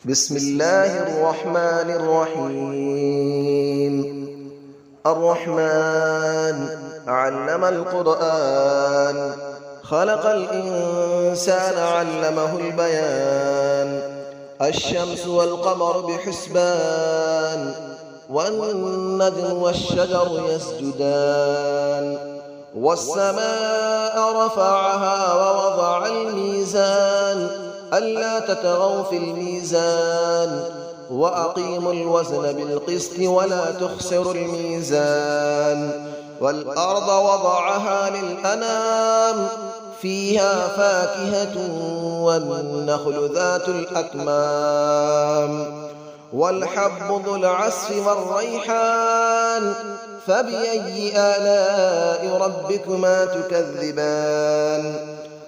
بسم الله الرحمن الرحيم. الرحمن علم القرآن، خلق الإنسان علمه البيان. الشمس والقمر بحسبان، والنجم والشجر يسجدان. والسماء رفعها ووضع الميزان، ألا تطغوا في الميزان، وأقيموا الوزن بالقسط ولا تخسروا الميزان. والأرض وضعها للأنام، فيها فاكهة والنخل ذات الأكمام. والحب ذو العصف والريحان، فبأي آلاء ربكما تكذبان.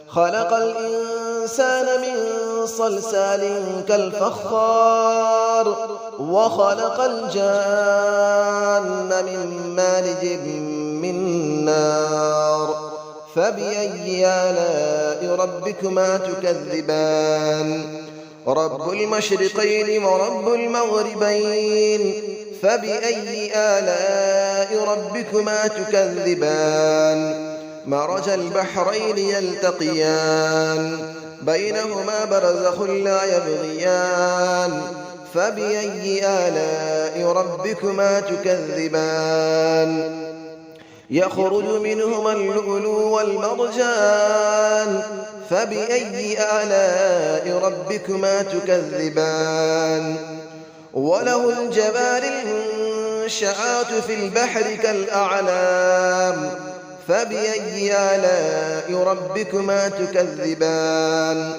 خلق الإنسان من صلصال كالفخار، وخلق الجان من مارج من نار. فبأي آلاء ربكما تكذبان. رب المشرقين ورب المغربين، فبأي آلاء ربكما تكذبان. مرج البحرين يلتقيان، بينهما برزخ لا يبغيان. فبأي آلاء ربكما تكذبان. يخرج منهما اللؤلؤ والمرجان، فبأي آلاء ربكما تكذبان. وله الجوار المنشآت في البحر كالأعلام، فبأي آلاء ربكما تكذبان.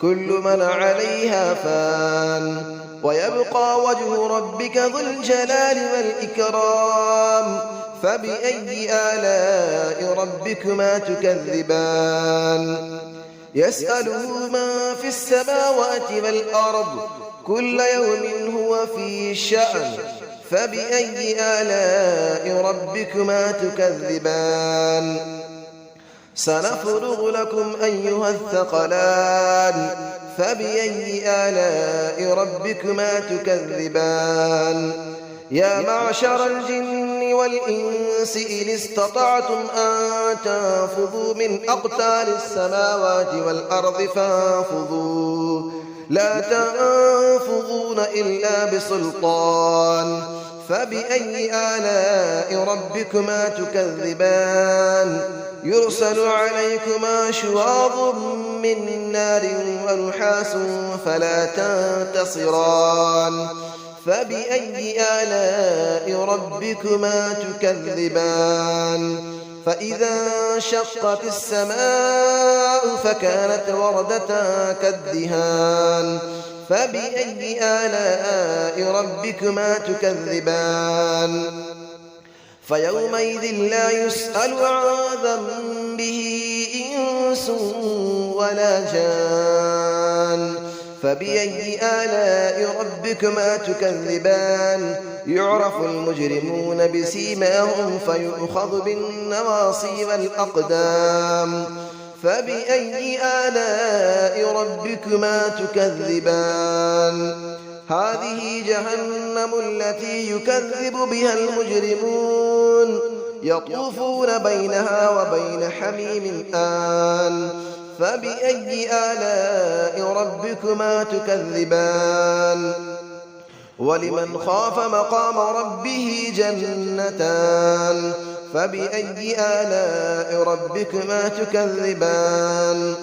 كل من عليها فان، ويبقى وجه ربك ذو الجلال والإكرام. فبأي آلاء ربكما تكذبان. يسأله من في السماوات والأرض، كل يوم هو في شأن. فبأي آلاء ربكما تكذبان. سنفرغ لكم أيها الثقلان، فبأي آلاء ربكما تكذبان. يا معشر الجن والإنس إن استطعتم أن تنفذوا من أقطار السماوات والأرض فانفذوا، لا تنفذون إلا بسلطان. فبأي آلاء ربكما تكذبان. يرسل عليكما شواظ من نار ونحاس فلا تنتصران. فبأي آلاء ربكما تكذبان. فإذا انشقت السماء فكانت وردة كالدهان. فبأي آلاء ربكما تكذبان. فيومئذ لا يسأل عن ذنبه إنس ولا جان. فبأي آلاء ربكما تكذبان. يعرف المجرمون بسيماهم فيؤخذ بالنواصي والأقدام. فبأي آلاء ربكما تكذبان. هذه جهنم التي يكذب بها المجرمون، يطوفون بينها وبين حميم آن. فبأي آلاء ربكما تكذبان. ولمن خاف مقام ربه جنتان. فبأي آلاء ربكما تكذبان.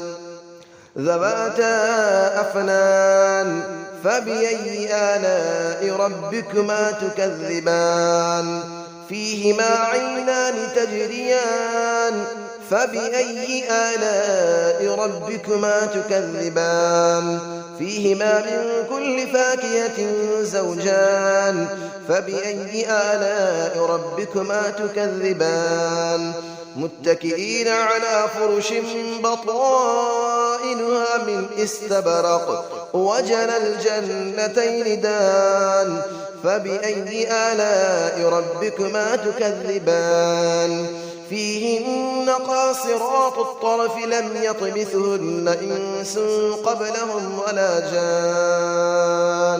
ذواتا أفنان. فبأي آلاء ربكما تكذبان. فيهما عينان تجريان. فبأي آلاء ربكما تكذبان. فيهما من كل فاكهة زوجان. فبأي آلاء ربكما تكذبان. متكئين على فرش بطائنها من استبرق، وجنى الجنتين دان. فبأي آلاء ربكما تكذبان. فيهن قاصرات الطرف لم يطمثهن إنس قبلهم ولا جان.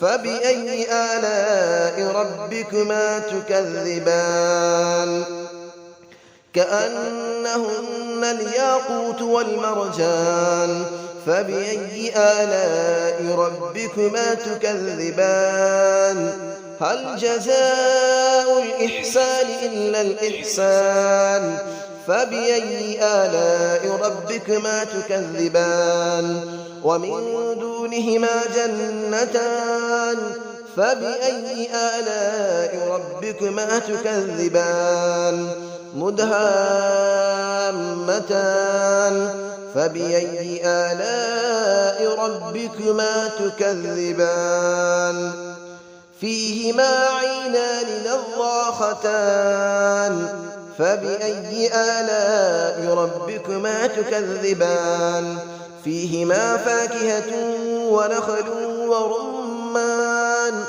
فبأي آلاء ربكما تكذبان كأنهن الياقوت والمرجان فبأي آلاء ربكما تكذبان هل جزاء الإحسان إلا الإحسان فبأي آلاء ربكما تكذبان ومن دونهما جنتان فبأي آلاء ربكما تكذبان مدهامتان فبأي آلاء ربكما تكذبان فيهما عينان نضاختان فبأي آلاء ربكما تكذبان فيهما فاكهة ونخل ورمان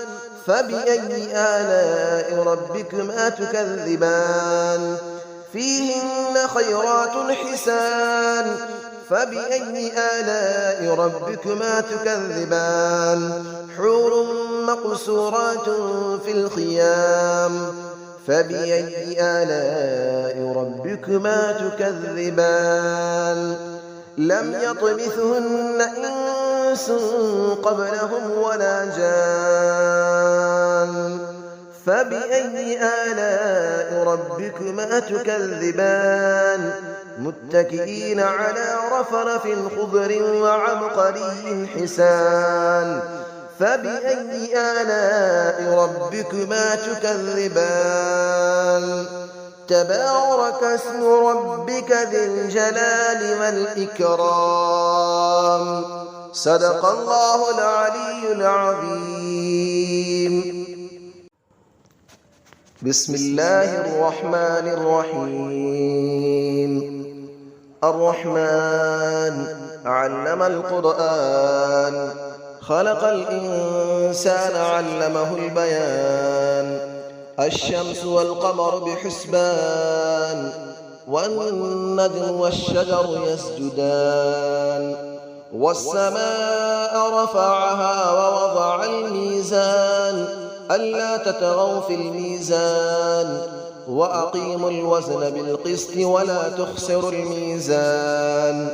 فبأي آلاء ربكما تكذبان فيهن خيرات حسان فبأي آلاء ربكما تكذبان حور مقصورات في الخيام فبأي آلاء ربكما تكذبان لم يطمثهن إنس قبلهم ولا جان فبأي آلاء ربكما تكذبان متكئين على رفرف خضر وعبقري حسان فبأي آلاء ربكما تكذبان تبارك اسم ربك ذي الجلال والإكرام صدق الله العلي العظيم بسم الله الرحمن الرحيم الرحمن علم القرآن خلق الإنسان علمه البيان الشمس والقمر بحسبان والنجم والشجر يسجدان والسماء رفعها ووضع الميزان ألا تطغوا في الميزان وأقيموا الوزن بالقسط ولا تخسروا الميزان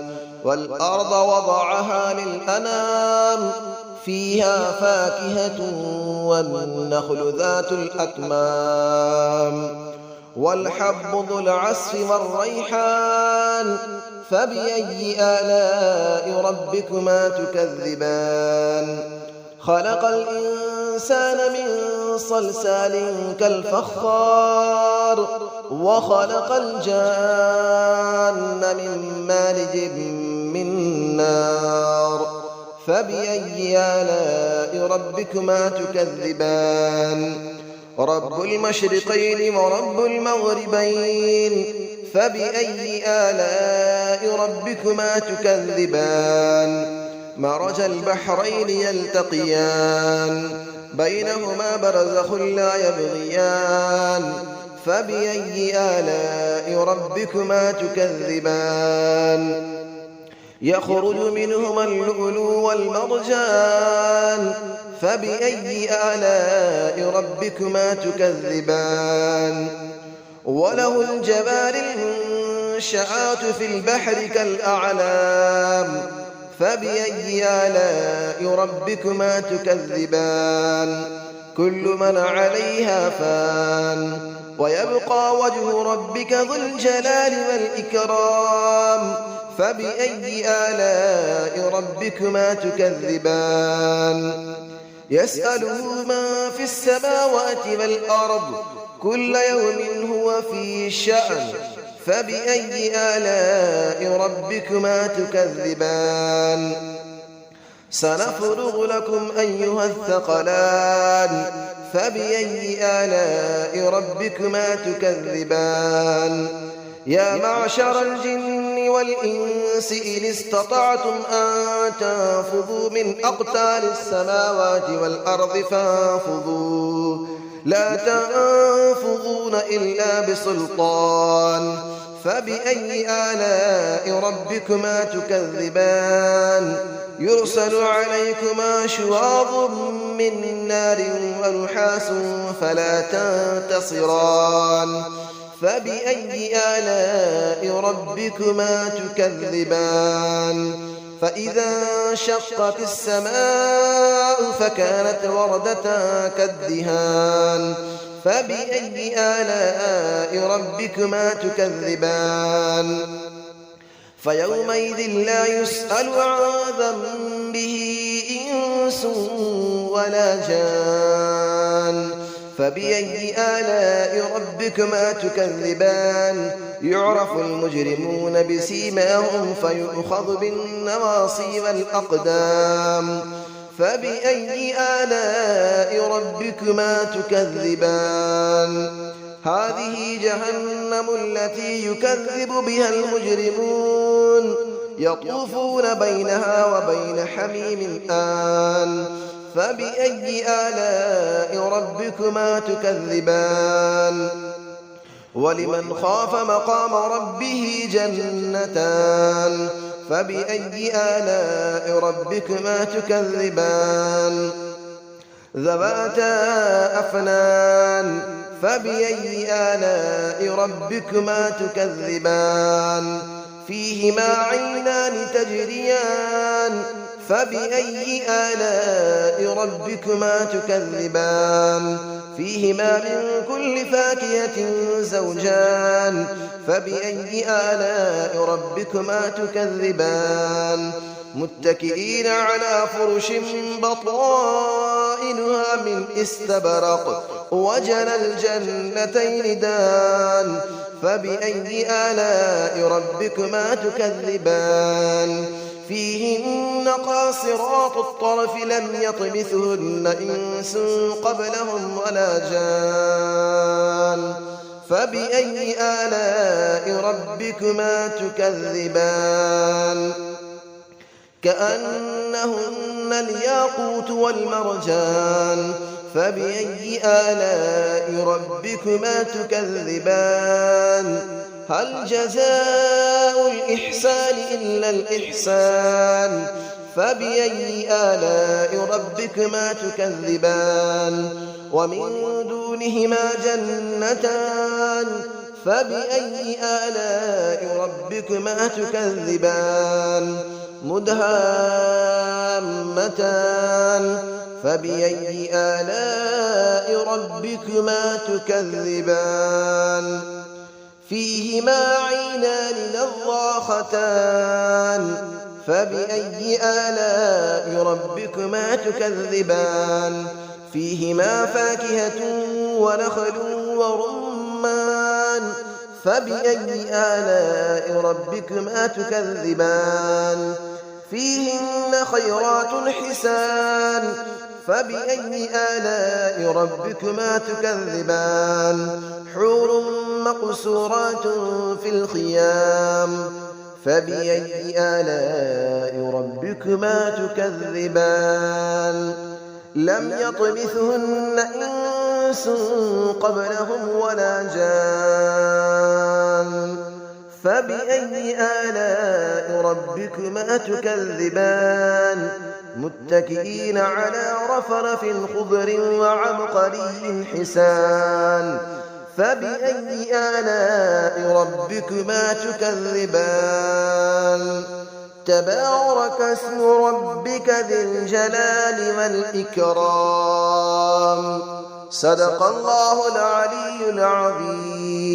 والأرض وضعها للأنام فيها فاكهة والنخل ذات الأكمام والحب ذو العصف والريحان فبأي آلاء ربكما تكذبان خلق الإنسان من صلصال كالفخار وخلق الجان من مارج من نار فبأي آلاء ربكما تكذبان رب المشرقين ورب المغربين فبأي آلاء ربكما تكذبان مرج البحرين يلتقيان بينهما برزخ لا يبغيان فبأي آلاء ربكما تكذبان يخرج منهما اللؤلؤ والمرجان فبأي آلاء ربكما تكذبان وله الجبال المنشآت في البحر كالأعلام فبأي آلاء ربكما تكذبان كل من عليها فان ويبقى وجه ربك ذو الجلال والإكرام فبأي آلاء ربكما تكذبان يسأله من في السماوات والأرض كل يوم هو في شأن فبأي آلاء ربكما تكذبان سنفرغ لكم أيها الثقلان فبأي آلاء ربكما تكذبان يا معشر الجن والإنس إن استطعتم أن تنفذوا من أقطار السماوات والأرض فانفذوا لا تنفذون إلا بسلطان فبأي آلاء ربكما تكذبان يرسل عليكما شواظ من نار ونحاس فلا تنتصران فبأي آلاء ربكما تكذبان فإذا انشقت السماء فكانت وردة كالدهان فبأي آلاء ربكما تكذبان فيومئذ لا يسأل عن ذنبه إنس ولا جان فبأي آلاء ربكما تكذبان يعرف المجرمون بسيماهم فيؤخذ بالنواصي والأقدام فبأي آلاء ربكما تكذبان هذه جهنم التي يكذب بها المجرمون يطوفون بينها وبين حميم آن فبأي آلاء ربكما تكذبان ولمن خاف مقام ربه جنتان فبأي آلاء ربكما تكذبان ذواتا أفنان فبأي آلاء ربكما تكذبان فيهما عينان تجريان فبأي آلاء ربكما تكذبان فيهما من كل فاكهة زوجان فبأي آلاء ربكما تكذبان متكئين على فرش بطائنها من استبرق وجنى الجنتين دان فبأي آلاء ربكما تكذبان فيهن قاصرات الطرف لم يطمثهن إنس قبلهم ولا جان فبأي آلاء ربكما تكذبان كأنهن الياقوت والمرجان فبأي آلاء ربكما تكذبان هل جزاء الإحسان إلا الإحسان فبأي آلاء ربكما تكذبان ومن دونهما جنتان فبأي آلاء ربكما تكذبان مدهامتان فبأي آلاء ربكما تكذبان فيهما عينان نضاختان فبأي آلاء ربكما تكذبان فيهما فاكهة ونخل ورمان فبأي آلاء ربكما تكذبان فيهن خيرات حسان فبأي آلاء ربكما تكذبان حور مقصورات في الخيام فبأي آلاء ربكما تكذبان لم يطمثهن إنس قبلهم ولا جان فبأي آلاء ربكما تكذبان متكئين على رفرف خضر وعبقري حسان فبأي آلاء ربكما تكذبان تبارك اسم ربك ذي الجلال والإكرام صدق الله العلي العظيم.